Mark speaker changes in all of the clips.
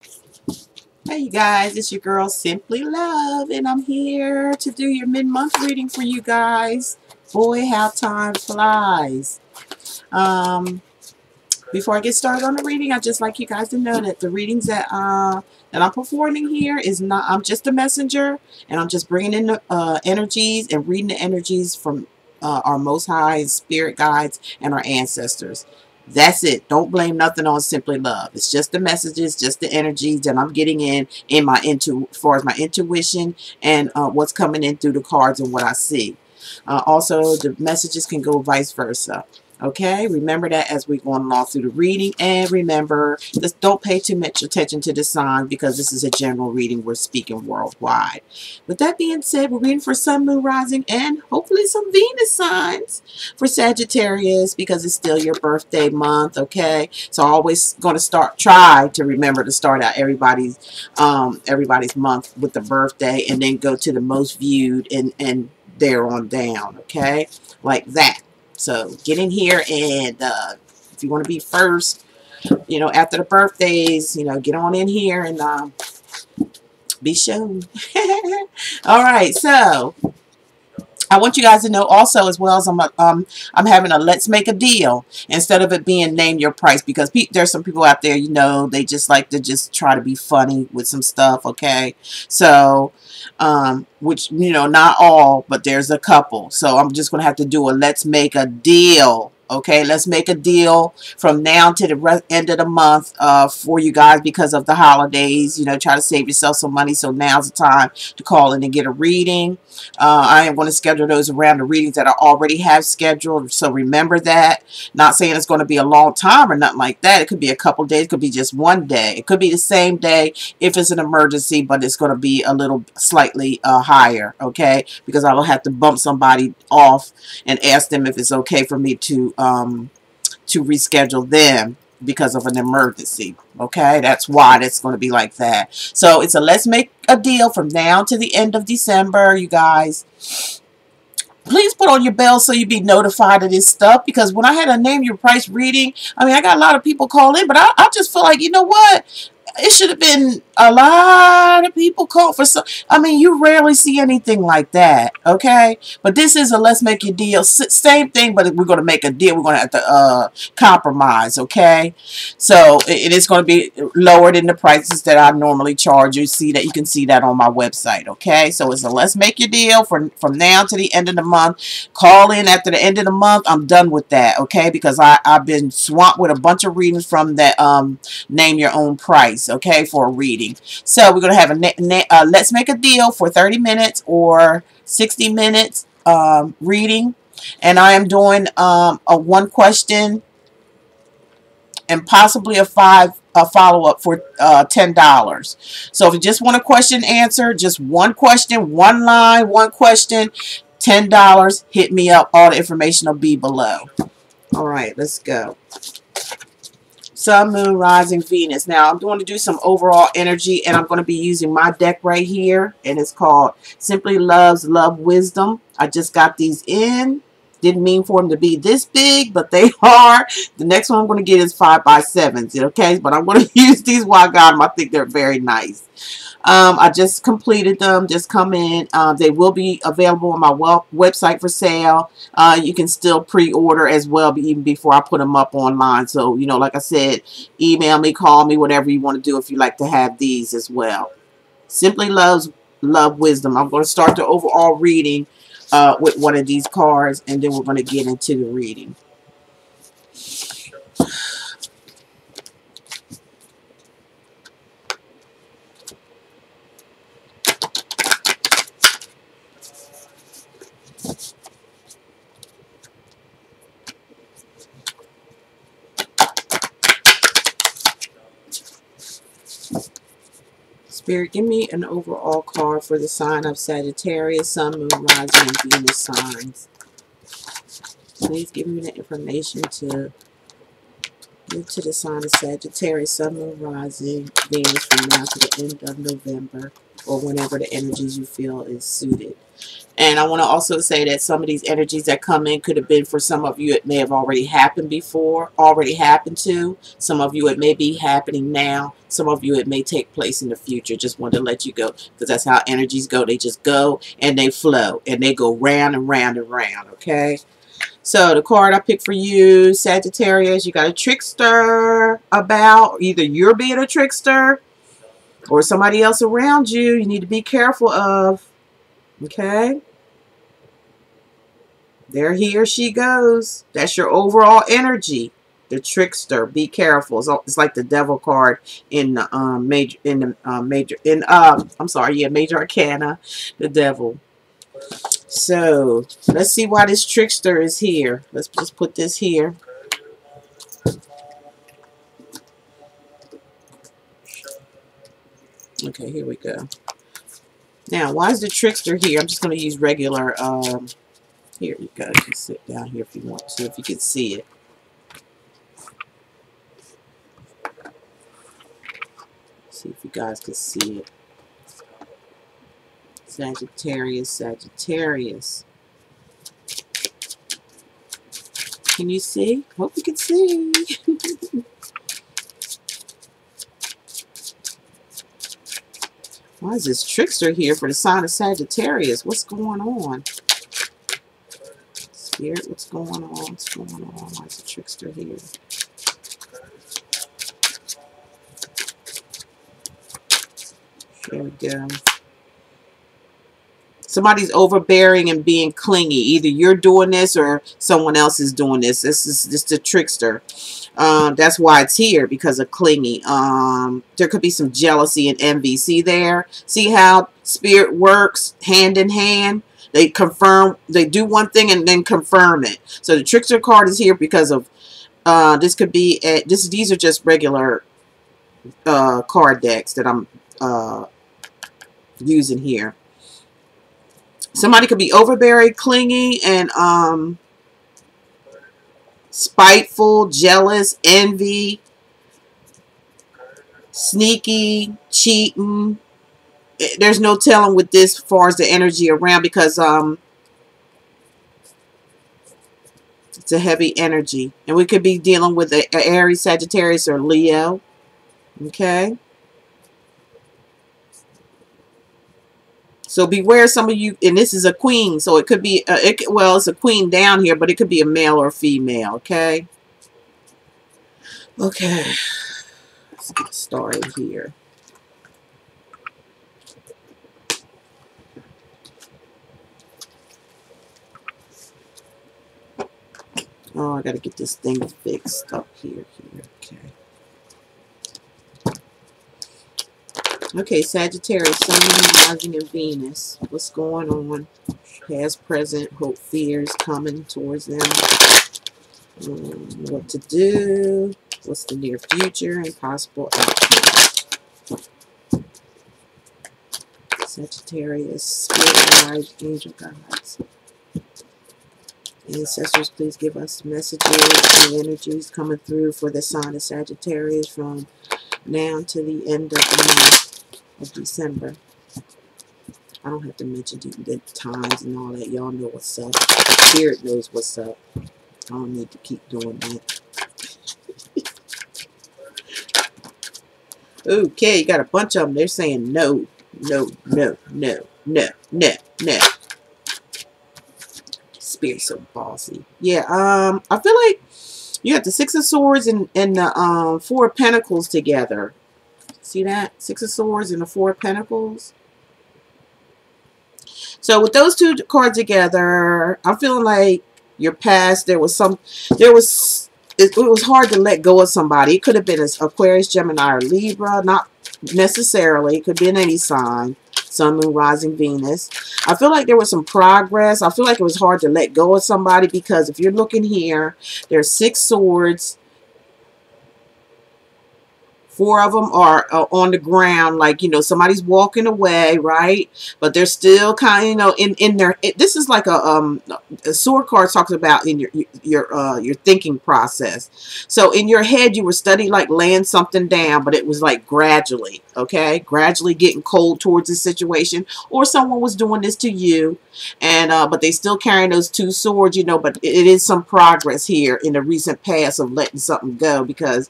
Speaker 1: Hey you guys, it's your girl Simply Love, and I'm here to do your mid-month reading for you guys. Boy, how time flies. Um, Before I get started on the reading, I'd just like you guys to know that the readings that I'm performing here is not, I'm just a messenger, and I'm just bringing in the energies and reading the energies from our Most High spirit guides and our ancestors. That's it. Don't blame nothing on Simply Love. It's just the messages, just the energies that I'm getting in my as far as my intuition and what's coming in through the cards and what I see. Also, the messages can go vice versa. Okay, remember that as we're going along through the reading. And remember, just don't pay too much attention to the signs because this is a general reading. We're speaking worldwide. With that being said, we're reading for Sun, Moon, Rising, and hopefully some Venus signs for Sagittarius because it's still your birthday month. Okay, so always going to try to remember to start out everybody's month with the birthday and then go to the most viewed and there on down. Okay, like that. So get in here and if you want to be first, after the birthdays, get on in here and be shown. All right, so I want you guys to know also as well as I'm having a let's make a deal instead of it being name your price because there's some people out there they just like to just try to be funny with some stuff. Okay, so which not all, but there's a couple. So I'm just gonna have to do a let's make a deal. Okay, let's make a deal from now to the end of the month for you guys because of the holidays. Try to save yourself some money. So now's the time to call in and get a reading. I am going to schedule those around the readings that I already have scheduled. So remember that. Not saying it's going to be a long time or nothing like that. It could be a couple days. It could be just one day. It could be the same day if it's an emergency, but it's going to be a little slightly higher. Okay, because I will have to bump somebody off and ask them if it's okay for me to reschedule them because of an emergency. Okay, that's why that's going to be like that. So it's a let's make a deal from now to the end of December, you guys. Please put on your bell so you be notified of this stuff because when I had a name your price reading, I mean, I got a lot of people call in, but I just feel like, you know what? It should have been a lot of people call for some. I mean, you rarely see anything like that, okay? But this is a let's make a deal. Same thing, but we're going to make a deal. We're going to have to compromise, okay? So it is going to be lower than the prices that I normally charge. You can see that on my website, okay? So it's a let's make your deal from now to the end of the month. Call in after the end of the month. I'm done with that, okay? Because I've been swamped with a bunch of readings from that name your own price. Okay, for a reading. So we're going to have a let's make a deal for 30 minutes or 60 minutes reading. And I am doing a one question and possibly a follow-up for $10. So if you just want a question answered, just one question, one line, one question, $10. Hit me up. All the information will be below. All right, let's go. Sun, Moon, Rising, Venus. Now, I'm going to do some overall energy, and I'm going to be using my deck right here, and it's called Simply Love's Love Wisdom. I just got these in. Didn't mean for them to be this big, but they are. The next one I'm going to get is 5x7s, okay? But I'm going to use these while I got them. I think they're very nice. I just completed them. Just come in. They will be available on my website for sale. You can still pre-order as well, even before I put them up online. So, like I said, email me, call me, whatever you want to do if you like to have these as well. Simply Love Wisdom. I'm going to start the overall reading with one of these cards, and then we're going to get into the reading. Spirit, give me an overall card for the sign of Sagittarius, Sun, Moon, Rising, and Venus signs. Please give me the information to Into the sign of Sagittarius, Sun, Moon, Rising, Venus from now to the end of November, or whenever the energies you feel is suited. And I want to also say that some of these energies that come in could have been for some of you, it may have already happened before, already happened to. Some of you, it may be happening now. Some of you, it may take place in the future. Just wanted to let you go, because that's how energies go. They just go and they flow and they go round and round and round, okay? So the card I picked for you, Sagittarius, you got a trickster about. Either you're being a trickster or somebody else around you need to be careful of, okay? There he or she goes. That's your overall energy. The trickster. Be careful. It's like the devil card in the major arcana, the devil. So let's see why this trickster is here. Let's just put this here. Okay, here we go. Now, why is the trickster here? I'm just going to use regular. Here you go. You can sit down here if you want to, if you can see it. See if you guys can see it. Sagittarius, Sagittarius. Can you see? Hope you can see. Why is this trickster here for the sign of Sagittarius? What's going on? Spirit, what's going on? What's going on? Why is the trickster here? There we go. Somebody's overbearing and being clingy. Either you're doing this or someone else is doing this. This is just a trickster. That's why it's here, because of clingy. There could be some jealousy and envy. See there? See how spirit works hand in hand? They confirm, they do one thing and then confirm it. So the trickster card is here because of, this could be, these are just regular card decks that I'm using here. Somebody could be overbearing, clingy, and spiteful, jealous, envy, sneaky, cheating. There's no telling with this as far as the energy around, because it's a heavy energy. And we could be dealing with a Aries, Sagittarius, or Leo. Okay? So beware, some of you, and this is a queen, so it could be, well, it's a queen down here, but it could be a male or a female, okay? Okay, let's get started here. Oh, I got to get this thing fixed up here, okay. Okay, Sagittarius, Sun, Moon, Rising, and Venus. What's going on? Past, present, hope, fears coming towards them. What to do? What's the near future and possible outcomes? Sagittarius, spirit guides, angel guides. Ancestors, please give us messages and energies coming through for the sign of Sagittarius from now to the end of the month of December. I don't have to mention the times and all that. Y'all know what's up. Spirit knows what's up. I don't need to keep doing that. Okay, you got a bunch of them. They're saying no, no, no, no, no, no, no. Spirit's so bossy. Yeah, I feel like you have the Six of Swords and the Four of Pentacles together. See that? Six of Swords and the Four of Pentacles. So with those two cards together, I'm feeling like your past, it was hard to let go of somebody. It could have been an Aquarius, Gemini, or Libra. Not necessarily. It could be in any sign. Sun, Moon, Rising, Venus. I feel like there was some progress. I feel like it was hard to let go of somebody, because if you're looking here, there's 6 swords, 4 of them are on the ground, like, you know, somebody's walking away, right? But they're still kind of, you know, in their, this is like a sword card talks about in your thinking process. So in your head, you were studying like laying something down, but it was like gradually, okay? Gradually getting cold towards this situation, or someone was doing this to you, and but they still carrying those 2 swords, you know, but it is some progress here in the recent past of letting something go, because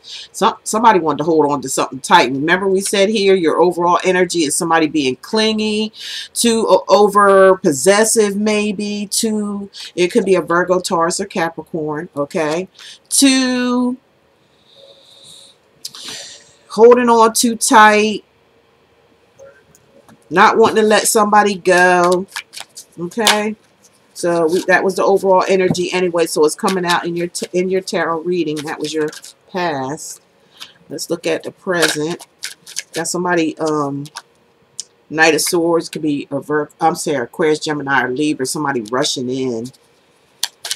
Speaker 1: somebody wanted to hold on to something tight. Remember we said here your overall energy is somebody being clingy, too over possessive, maybe too, it could be a Virgo, Taurus, or Capricorn, okay? Too holding on too tight, not wanting to let somebody go, okay? So that was the overall energy anyway, so it's coming out in your tarot reading. That was your past. Let's look at the present. Got somebody, Knight of Swords, could be a Aquarius, Gemini, or Libra, somebody rushing in.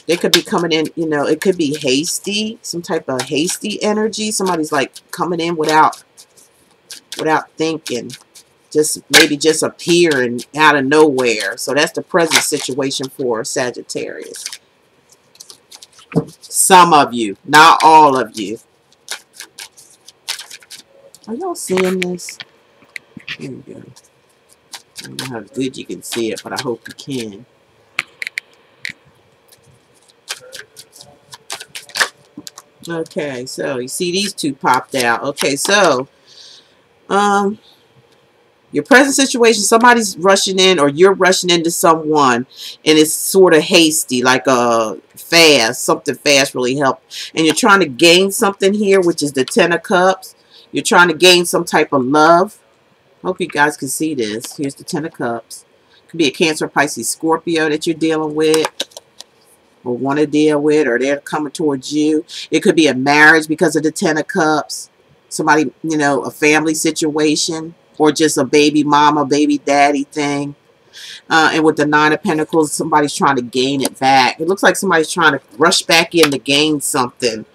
Speaker 1: They could be coming in, you know, it could be hasty, some type of hasty energy. Somebody's like coming in without thinking. Maybe just appearing out of nowhere. So that's the present situation for Sagittarius. Some of you, not all of you. Are y'all seeing this? Here we go. I don't know how good you can see it, but I hope you can. Okay, so you see these 2 popped out. Okay, so your present situation, somebody's rushing in, or you're rushing into someone, and it's sort of hasty, like something fast really helped. And you're trying to gain something here, which is the 10 of Cups. You're trying to gain some type of love. Hope you guys can see this. Here's the 10 of Cups. Could be a Cancer, Pisces, Scorpio that you're dealing with, or want to deal with, or they're coming towards you. It could be a marriage because of the 10 of Cups. Somebody, you know, a family situation, or just a baby mama, baby daddy thing. And with the 9 of Pentacles, somebody's trying to gain it back. It looks like somebody's trying to rush back in to gain something.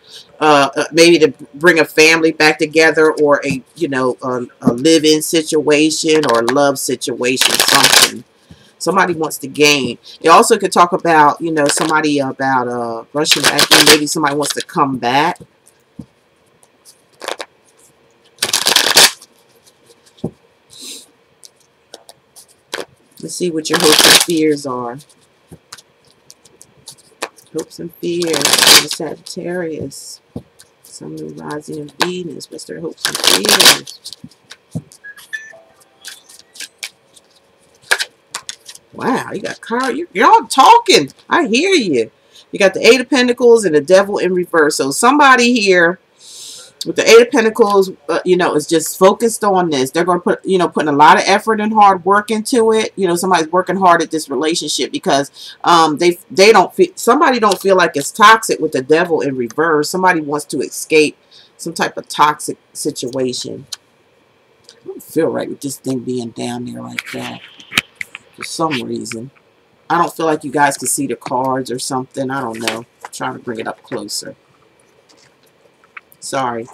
Speaker 1: Maybe to bring a family back together, or a, you know, a live-in situation, or a love situation, something. Somebody wants to gain. It also could talk about, you know, somebody about rushing back in. Maybe somebody wants to come back. Let's see what your hopes and fears are. Hopes and fears for the Sagittarius. Sun, Moon, Rising, and Venus. What's their hopes and fears? Wow, you got card. You're all talking. I hear you. You got the 8 of Pentacles and the Devil in reverse. So somebody here with the 8 of Pentacles, you know, is just focused on this. They're going to put, you know, putting a lot of effort and hard work into it. You know, somebody's working hard at this relationship because they don't feel, somebody don't feel like it's toxic with the Devil in reverse. Somebody wants to escape some type of toxic situation. I don't feel right with this thing being down there like that for some reason. I don't feel like you guys can see the cards or something. I don't know. I'm trying to bring it up closer. Sorry.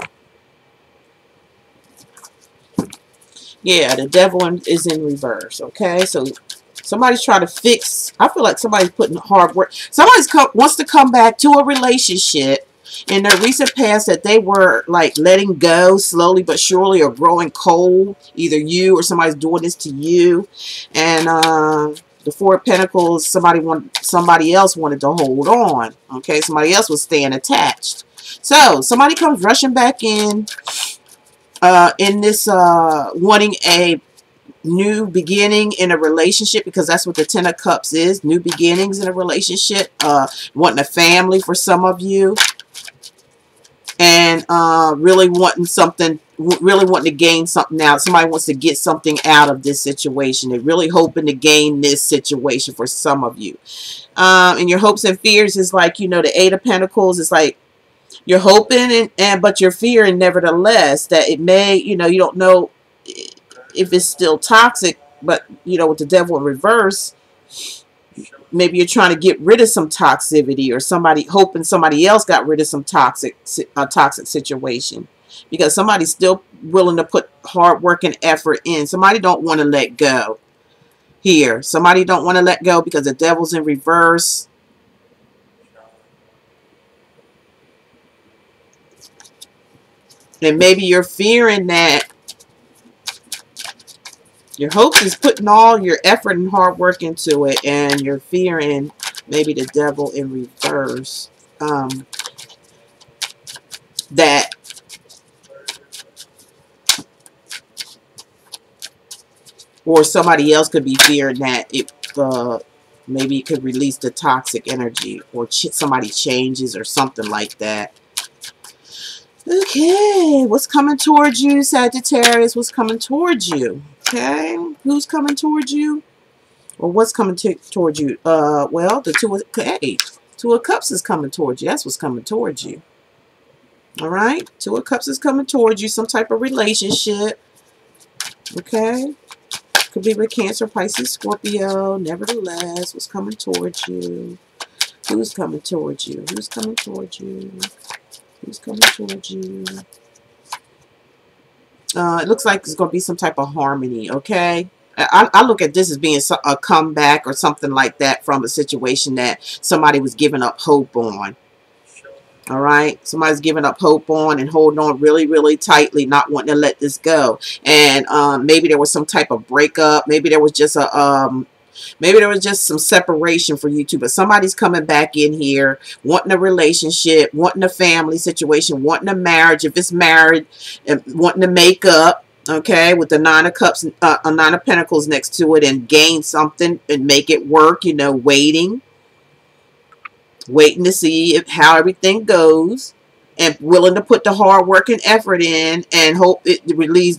Speaker 1: Yeah, the Devil is in reverse. Okay, so somebody's trying to fix. I feel like somebody's putting hard work. Somebody wants to come back to a relationship in their recent past that they were like letting go slowly but surely, or growing cold. Either you or somebody's doing this to you. And the 4 of Pentacles, somebody else wanted to hold on. Okay, somebody else was staying attached. So somebody comes rushing back in this wanting a new beginning in a relationship, because that's what the 10 of Cups is, new beginnings in a relationship, wanting a family for some of you, and really wanting something, really wanting to gain something out. Somebody wants to get something out of this situation. They're really hoping to gain this situation for some of you. And your hopes and fears is like, you know, the 8 of Pentacles is like, you're hoping but you're fearing nevertheless that it may, you know, you don't know if it's still toxic, but, you know, with the Devil in reverse, maybe you're trying to get rid of some toxicity, or somebody hoping somebody else got rid of some toxic situation. because somebody's still willing to put hard work and effort in. Somebody don't want to let go here. Somebody don't want to let go because the devil's in reverse. And maybe you're fearing that your hope is putting all your effort and hard work into it, and you're fearing maybe the devil in reverse. That or somebody else could be fearing that it maybe it could release the toxic energy, or somebody changes or something like that. Okay, what's coming towards you, Sagittarius? What's coming towards you? Okay, who's coming towards you? Or what's coming towards you? Well, the Two of Cups is coming towards you. That's what's coming towards you. All right, Two of Cups is coming towards you. Some type of relationship. Okay, could be with Cancer, Pisces, Scorpio. Nevertheless, what's coming towards you? Who's coming towards you? Who's coming towards you? Who's coming towards you? It looks like it's going to be some type of harmony, okay? I look at this as being a comeback or something like that from a situation that somebody was giving up hope on. All right? Somebody's giving up hope on and holding on really, really tightly, not wanting to let this go. And maybe there was some type of breakup. Maybe there was just some separation for you two, but somebody's coming back in here wanting a relationship, wanting a family situation, wanting a marriage. If it's married, wanting to make up, okay, with the Nine of Cups, Nine of Pentacles next to it, and gain something and make it work, you know, waiting to see how everything goes, and willing to put the hard work and effort in, and hope it relieves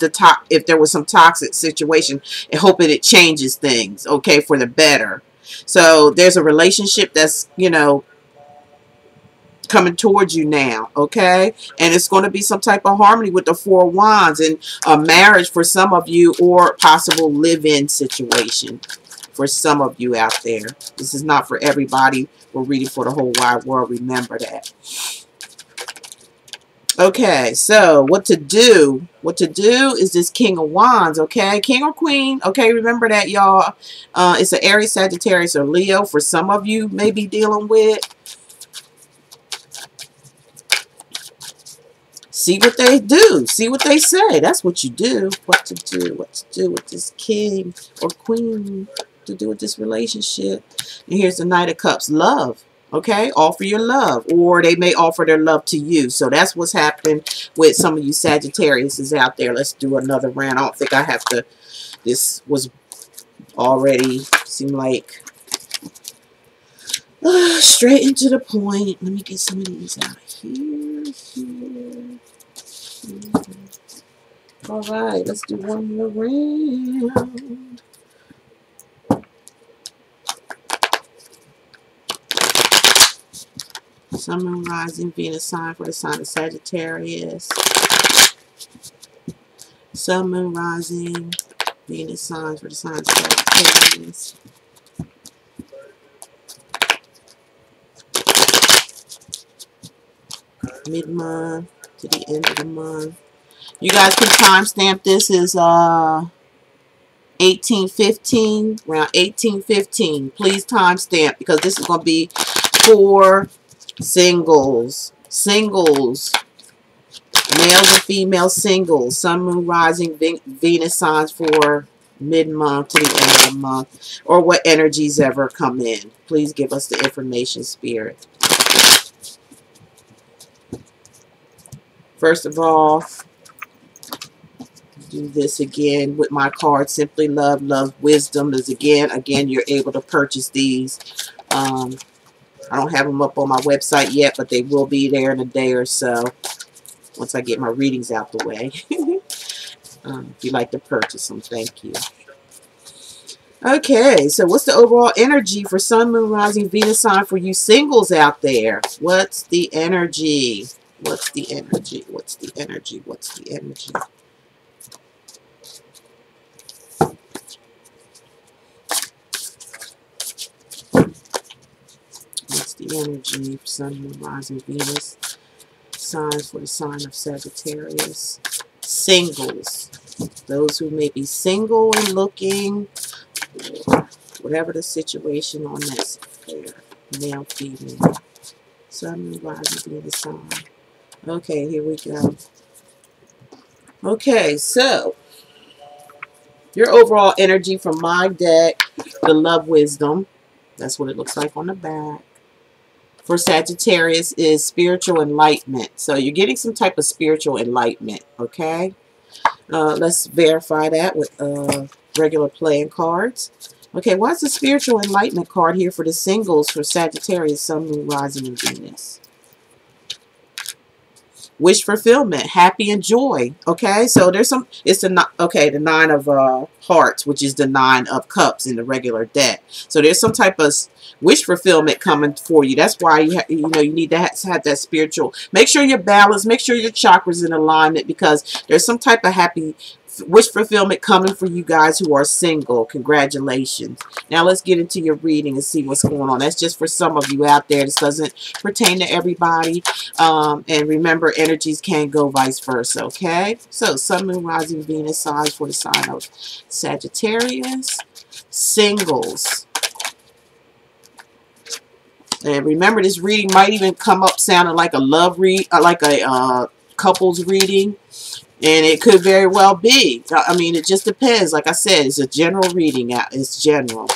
Speaker 1: if there was some toxic situation, and hoping it changes things, okay, for the better. So there's a relationship that's, you know, coming towards you now, okay, and it's going to be some type of harmony with the Four of Wands, and a marriage for some of you, or possible live-in situation for some of you out there. This is not for everybody. We're reading for the whole wide world. Remember that. Okay, so what to do? What to do is this King of Wands, okay? King or Queen, okay? Remember that, y'all. It's an Aries, Sagittarius, or Leo. For some of you, may be dealing with. See what they do. See what they say. That's what you do. What to do. What to do with this King or Queen. To do with this relationship. And here's the Knight of Cups. Love. Okay, offer your love, or they may offer their love to you. So that's what's happening with some of you Sagittarius out there. Let's do another round. I don't think I have to. This was already seemed like straight into the point. Let me get some of these out here. All right, let's do one more round. Sun, Moon, Rising, Venus sign for the sign of Sagittarius. Sun, Moon, Rising, Venus signs for the sign of Sagittarius. Mid-month to the end of the month. You guys can timestamp this as 1815, around 1815. Please timestamp, because this is going to be for singles, males and female singles, Sun, Moon, Rising, Venus signs for mid-month to the end of the month, or what energies ever come in. Please give us the information, Spirit. First of all, do this again with my card, Simply Love, Love Wisdom. Is again, you're able to purchase these. I don't have them up on my website yet, but they will be there in a day or so once I get my readings out the way. If you'd like to purchase them, thank you. Okay, so what's the overall energy for Sun, Moon, Rising, Venus sign for you singles out there? What's the energy? What's the energy? What's the energy? What's the energy? What's the energy for Sun, Moon, Rising, Venus signs for the sign of Sagittarius. Singles. Those who may be single and looking, whatever the situation on this there. Male, female. Sun, moon, rising, being the sign. Okay, here we go. Okay, so your overall energy from my deck, the Love Wisdom. That's what it looks like on the back. For Sagittarius is spiritual enlightenment. So you're getting some type of spiritual enlightenment, okay? Let's verify that with regular playing cards. Okay, what's the spiritual enlightenment card here for the singles for Sagittarius, Sun, Moon, Rising, and Venus? Wish fulfillment, happy and joy. Okay, so there's some, it's the the 9 of hearts, which is the 9 of cups in the regular deck. So there's some type of wish fulfillment coming for you. That's why you you need to have that spiritual. Make sure you're balanced. Make sure your chakras in alignment, because there's some type of happy wish fulfillment coming for you guys who are single. Congratulations. Now let's get into your reading and see what's going on. That's just for some of you out there. This doesn't pertain to everybody. And remember, energies can go vice versa. Okay, so Sun, Moon, Rising, Venus signs for the sign of Sagittarius. Singles. And remember, this reading might even come up sounding like a love read, like a couples reading. And it could very well be. I mean, it just depends. Like I said, it's a general reading. It's general.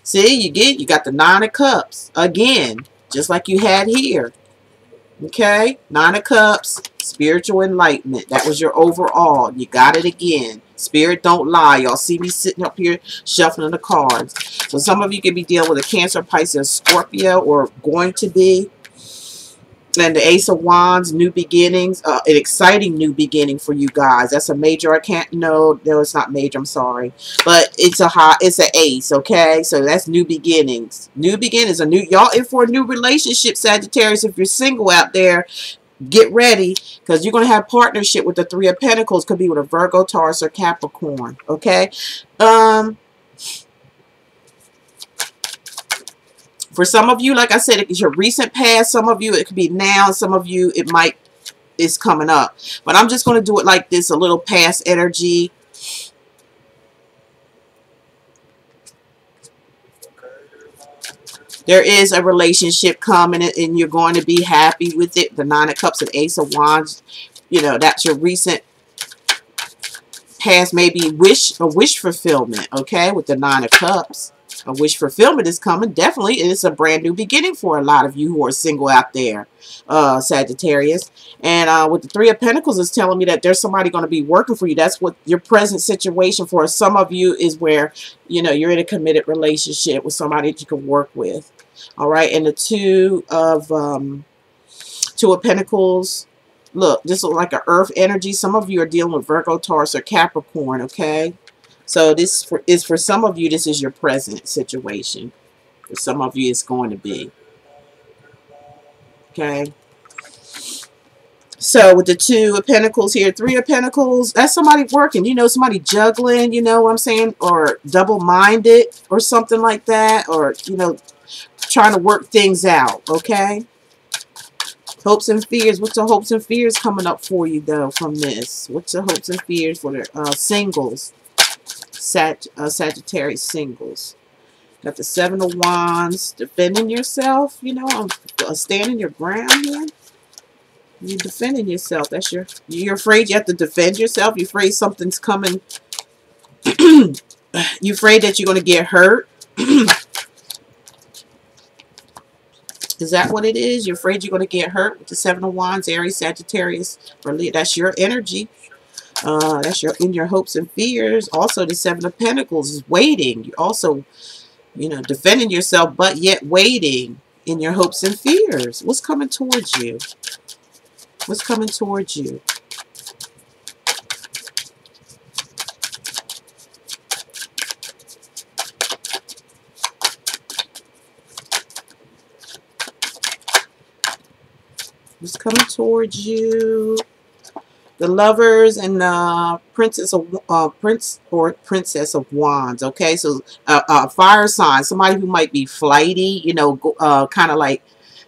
Speaker 1: See, you got the 9 of cups. Again, just like you had here. Okay? 9 of cups. Spiritual enlightenment. That was your overall. You got it again. Spirit don't lie. Y'all see me sitting up here shuffling the cards. So some of you could be dealing with a Cancer, Pisces, Scorpio, or going to be. And the Ace of Wands, new beginnings, an exciting new beginning for you guys. That's a major. I can't, no, it's not major. I'm sorry, but it's an ace. Okay, so that's new beginnings. New beginnings, y'all in for a new relationship, Sagittarius. If you're single out there, get ready, because you're going to have partnership with the 3 of Pentacles. Could be with a Virgo, Taurus, or Capricorn. Okay. For some of you, like I said, it's your recent past. Some of you, it could be now. Some of you, it's coming up. But I'm just going to do it like this, a little past energy. There is a relationship coming, and you're going to be happy with it. The 9 of Cups and Ace of Wands, that's your recent past, maybe a wish fulfillment, okay, with the 9 of Cups. A wish fulfillment is coming, definitely. And it's a brand new beginning for a lot of you who are single out there, Sagittarius. And with the 3 of Pentacles, is telling me that there's somebody going to be working for you. That's what your present situation for some of you is, where, you're in a committed relationship with somebody that you can work with. All right. And the 2 of Pentacles, look, this looks like an earth energy. Some of you are dealing with Virgo, Taurus, or Capricorn. Okay. So this is for some of you, this is your present situation. For some of you, it's going to be. Okay. So with the 2 of Pentacles here, 3 of Pentacles, that's somebody working, somebody juggling, you know what I'm saying? Or double-minded or something like that. Or, trying to work things out. Okay. Hopes and fears. What's the hopes and fears coming up for you, though, from this? What's the hopes and fears for the singles? Sagittarius singles. Got the 7 of Wands, defending yourself. Standing your ground here. You're defending yourself. That's you're afraid you have to defend yourself. You're afraid something's coming. You're afraid that you're going to get hurt. Is that what it is? You're afraid you're going to get hurt with the 7 of Wands, Aries, Sagittarius. That's your energy. That's in your hopes and fears. Also, the 7 of Pentacles is waiting. You're also, defending yourself, but yet waiting in your hopes and fears. What's coming towards you? What's coming towards you? What's coming towards you? The Lovers and Princess of Wands. Okay, so fire sign, somebody who might be flighty, kind of like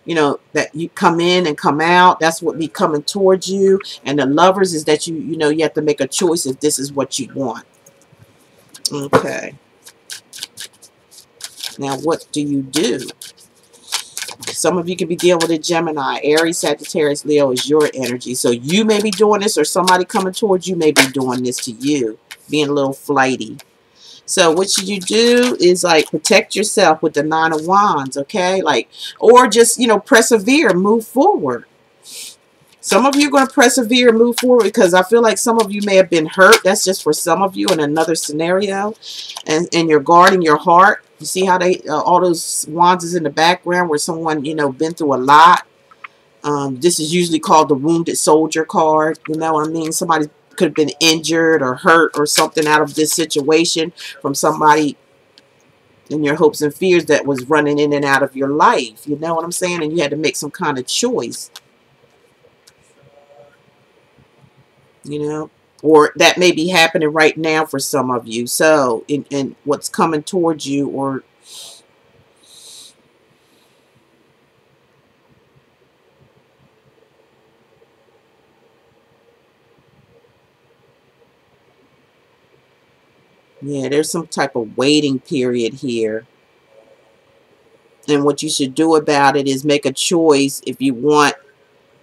Speaker 1: you know, that you come in and come out. That's what be coming towards you. And the Lovers is that you know, you have to make a choice if this is what you want. Okay. Now, what do you do? Some of you could be dealing with a Gemini. Aries, Sagittarius, Leo is your energy. So you may be doing this, or somebody coming towards you may be doing this to you, being a little flighty. So what should you do is like protect yourself with the Nine of Wands, okay? Like, or just, you know, persevere, move forward. Some of you are going to persevere and move forward because I feel like some of you may have been hurt. That's just for some of you in another scenario. And you're guarding your heart. You see how they, all those wands is in the background where someone, you know, been through a lot. This is usually called the Wounded Soldier card. You know what I mean? Somebody could have been injured or hurt or something out of this situation from somebody in your hopes and fears that was running in and out of your life. You know what I'm saying? And you had to make some kind of choice. You know? Or that may be happening right now for some of you. So, in what's coming towards you, or yeah, there's some type of waiting period here. And what you should do about it is make a choice if you want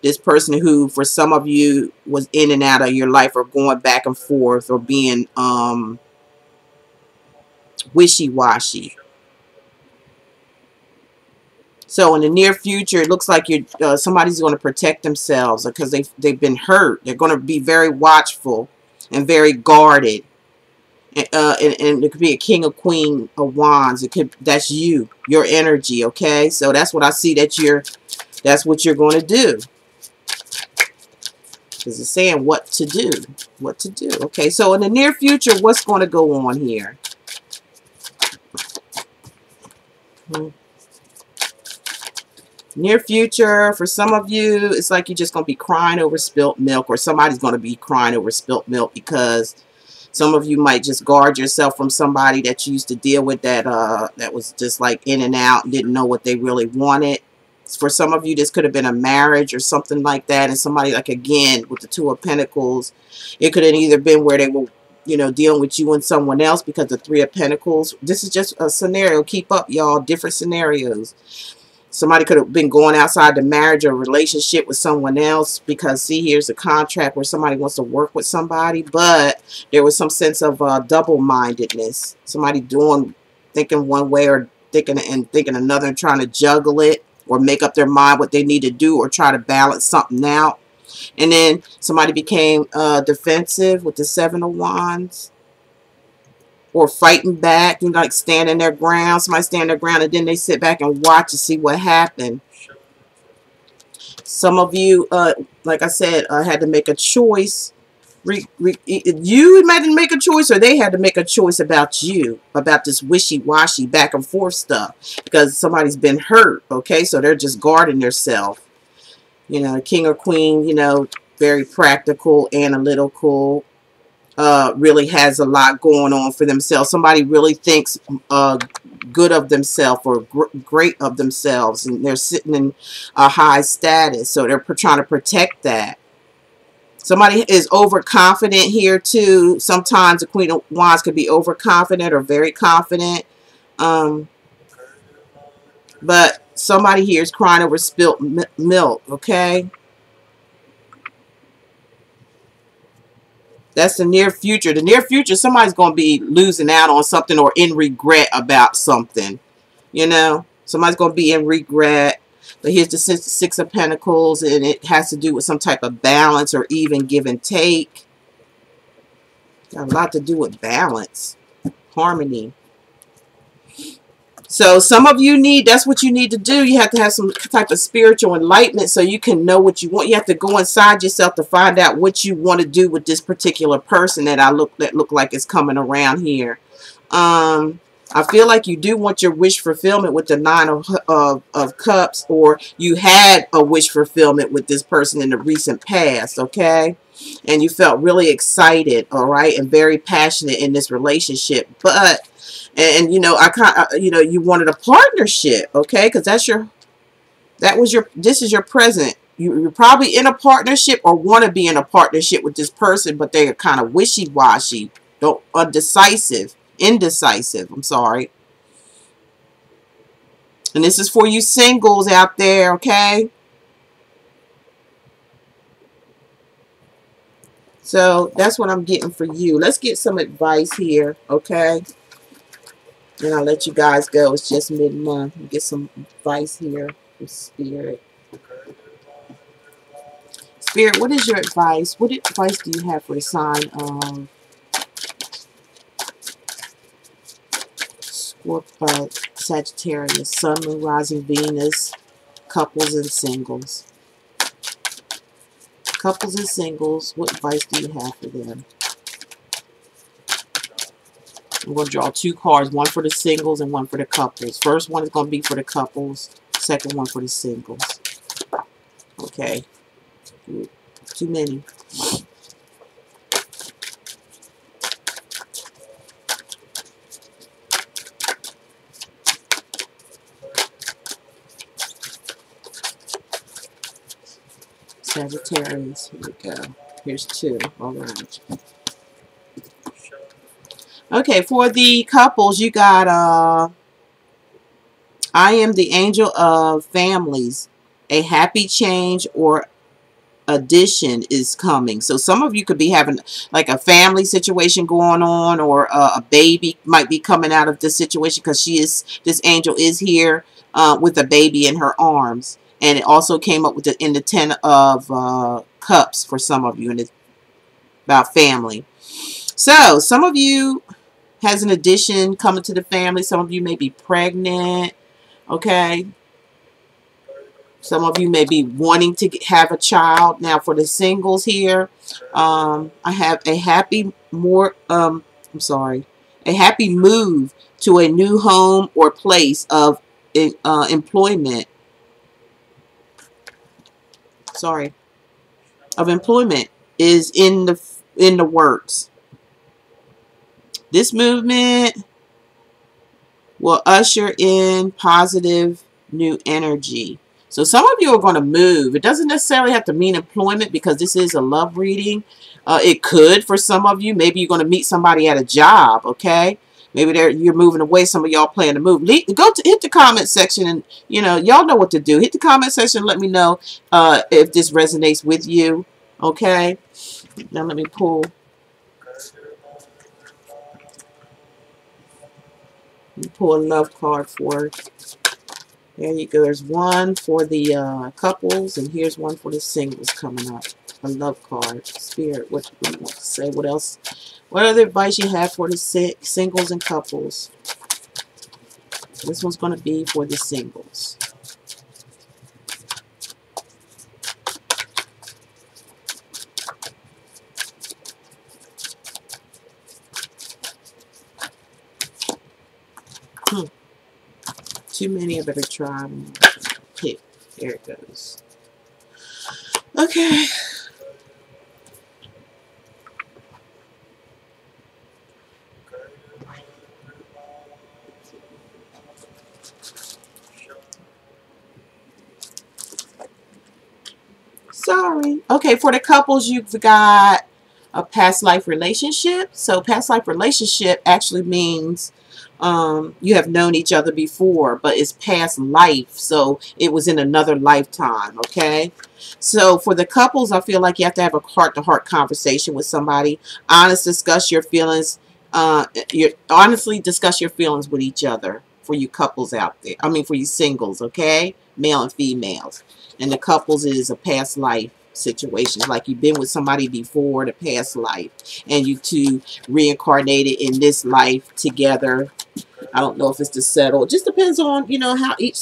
Speaker 1: this person who, for some of you, was in and out of your life or going back and forth or being wishy-washy. So in the near future, it looks like you're somebody's going to protect themselves because they've been hurt. They're going to be very watchful and very guarded. And it could be a King or Queen of Wands. That's you, your energy. Okay, so that's what I see that's what you're going to do. Because it's saying what to do. What to do. Okay, so in the near future, what's going to go on here? Near future, for some of you, it's like you're just going to be crying over spilt milk, or somebody's going to be crying over spilt milk because some of you might just guard yourself from somebody that you used to deal with that was just like in and out, didn't know what they really wanted. For some of you, this could have been a marriage or something like that. And somebody, like, again, with the Two of Pentacles, it could have either been where they were, you know, dealing with you and someone else because the Three of Pentacles. This is just a scenario. Keep up, y'all. Different scenarios. Somebody could have been going outside the marriage or relationship with someone else because, see, here's a contract where somebody wants to work with somebody, but there was some sense of double-mindedness. Somebody thinking one way or thinking another and trying to juggle it or make up their mind what they need to do or try to balance something out. And then somebody became defensive with the Seven of Wands. Or fighting back, you know, like standing their ground. Somebody stand their ground and then they sit back and watch to see what happened. Some of you, like I said, had to make a choice. You had to make a choice, or they had to make a choice about you, about this wishy-washy back and forth stuff. Because somebody's been hurt, okay? So they're just guarding themselves. You know, King or Queen, you know, very practical, analytical. Really has a lot going on for themselves. Somebody really thinks good of themselves or great of themselves, and they're sitting in a high status, so they're trying to protect that. Somebody is overconfident here too. Sometimes the Queen of Wands could be overconfident or very confident, but somebody here is crying over spilt milk, okay? That's the near future. The near future, somebody's going to be losing out on something or in regret about something. You know, somebody's going to be in regret. But here's the Six of Pentacles, and it has to do with some type of balance or even give and take. Got a lot to do with balance, harmony. So some of you that's what you need to do. You have to have some type of spiritual enlightenment so you can know what you want. You have to go inside yourself to find out what you want to do with this particular person that look like it's coming around here. I feel like you do want your wish fulfillment with the Nine of Cups, or you had a wish fulfillment with this person in the recent past, okay? And you felt really excited, all right, and very passionate in this relationship, but you know, you know, you wanted a partnership, okay? Because that's This is your present. You're probably in a partnership or want to be in a partnership with this person, but they are kind of wishy-washy, indecisive, I'm sorry. And this is for you singles out there, okay? So that's what I'm getting for you. Let's get some advice here, okay? And I'll let you guys go. It's just mid-month. Get some advice here from Spirit. Spirit, what is your advice? What advice do you have for the sign of Sagittarius, Sun, Moon, Rising, Venus, couples and singles? Couples and singles, what advice do you have for them? I'm going to draw 2 cards, one for the singles and one for the couples. First one is going to be for the couples, second one for the singles. Okay. Too many. Sagittarius. Here we go. Here's 2. All right. Okay, for the couples, you got I am the angel of families. A happy change or addition is coming. So some of you could be having like a family situation going on, or a baby might be coming out of this situation, because this angel is here with a baby in her arms. And it also came up with in the 10 of cups for some of you, and it's about family. So some of you has an addition coming to the family. Some of you may be pregnant, okay? Some of you may be wanting to have a child. Now for the singles here, I have a happy a happy move to a new home or place of employment. Of employment is in the works. This movement will usher in positive new energy. So some of you are going to move. It doesn't necessarily have to mean employment, because this is a love reading. It could for some of you. Maybe you're going to meet somebody at a job, okay? Maybe you're moving away. Some of y'all plan to move. Hit the comment section, and y'all know what to do. Hit the comment section and let me know if this resonates with you, okay? Now let me pull. Pull a love card for it. There you go. There's one for the couples, and here's one for the singles coming up. A love card. Spirit, what do you want to say? What else? What other advice you have for the singles and couples? This one's going to be for the singles. Too many. I better try and pick. There it goes. Okay. Sorry. Okay, for the couples, you've got a past life relationship. So past life relationship actually means you have known each other before, but it's past life, so it was in another lifetime, okay? So for the couples, I feel like you have to have a heart-to-heart conversation with somebody. Honestly discuss your feelings with each other, for you couples out there. I mean, for you singles, okay? Male and females. And the couples is a past life situation, like you've been with somebody before, the past life, and you two reincarnated in this life together. I don't know if it's to settle. It just depends on, how each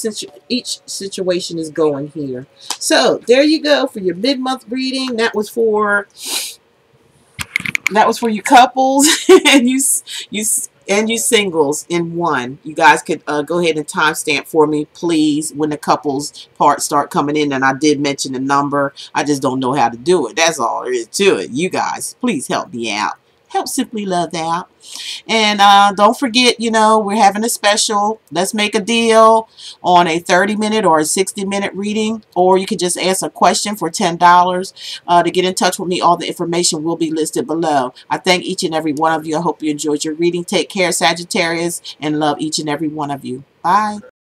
Speaker 1: situation is going here. So there you go for your mid-month reading. That was for you couples and you singles in one. You guys could go ahead and timestamp for me, please, when the couples part start coming in. And I did mention the number. I just don't know how to do it. That's all there is to it. You guys, please help me out. help Simply Love out. And don't forget, you know, we're having a special. Let's make a deal on a 30-minute or a 60-minute reading. Or you can just ask a question for $10 to get in touch with me. All the information will be listed below. I thank each and every one of you. I hope you enjoyed your reading. Take care, Sagittarius, and love each and every one of you. Bye.